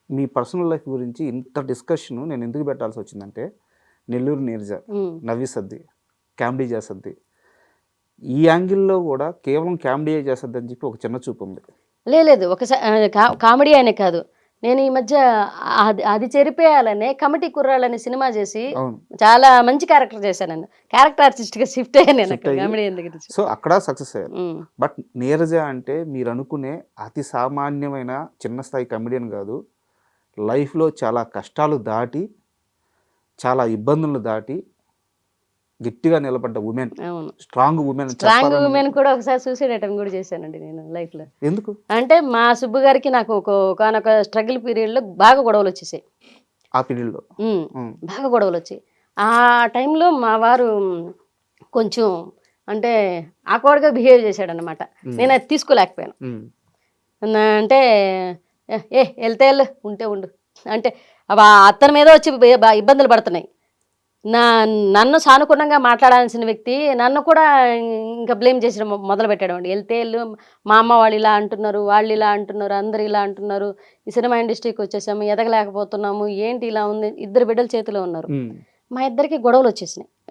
మీ personal life గురించి ఇంత discussion నేను ఎందుకు పెట్టాల్సి వచ్చిందంటే, నెల్లూరు నీరజ నవ్విసద్ది, కామెడీ చేసద్ది. ఈ యాంగిల్‌లో గూడా కేవలం కామెడీయే చేసద్దని చెప్పి ఒక చిన్న చూపు ఉంది. లేదు కామెడీ అనే కాదు. నేను ఈ మధ్య అది అది చెరిపేయాలనే 'కమిటీ కుర్రాళ్ళు' అనే సినిమా చేసి అవును. చాలా మంచి క్యారెక్టర్ చేశాను. క్యారెక్టర్ ఆర్టిస్ట్‌గా షిఫ్ట్ అయ్యాను నేను షిఫ్ట్ అక్కడ అయ్యి కామెడీ దగ్గర నుంచి. సో, అక్కడ సక్సెస్ అయ్యారు. హ్మ్. బట్ నీరజ అంటే మీరనుకునే అతి సామాన్యమైన చిన్న స్థాయి కమెడియన్ గాదు. లైఫ్‌లో చాలా కష్టాలు దాటి, చాలా ఇబ్బందులను దాటి, గట్టిగా నిలబడ్డ వుమెన్. అవును. స్ట్రాంగ్ వుమెన్ స్ట్రాంగ్ చెప్పాలని. ఉమెన్ కూడా ఒకసారి సూసైడ్ అటెంప్ట్ కూడా చేశానండి నేను లైఫ్‌లో. ఎందుకు? అంటే మా సుబ్బు గారికి నాకు ఒకానొక స్ట్రగుల్ పీరియడ్‌లో బాగా గొడవలొచ్చేసాయి. ఆ పీరియడ్‌లో. హ్మ్. హ్మ్. బాగా గొడవలొచ్చాయి. ఆ టైంలో మా వారు కొంచెం అంటే ఆక్వర్డ్‌గా బిహేవ్ చేశాడనమాట. నేను అది తీసుకోలేకపోయాను. హ్మ్. అంటే ఎళ్తే ఎళ్ళు, ఉంటే ఉండు. అంటే అతని మీద వచ్చి ఇబ్బందులు పడుతున్నాయి. నన్ను సానుకూలంగా మాట్లాడాల్సిన వ్యక్తి నన్ను కూడా ఇంకా బ్లేమ్ చేసడం మొదలుపెట్టాడండి. ఎళ్తే ఎళ్ళు, మా అమ్మ వాళ్ళు ఇలా అంటున్నారు, వాళ్ళు ఇలా అంటున్నారు, అందరూ ఇలా అంటున్నారు. ఈ సినిమా ఇండస్ట్రీకి వచ్చేసాము, ఎదగలేకపోతున్నాము. ఏంటి ఇలా ఉంది? ఇద్దరు బిడ్డలు చేతిలో ఉన్నారు. హ్మ్. మా ఇద్దరికి గొడవలొచ్చేసినాయి.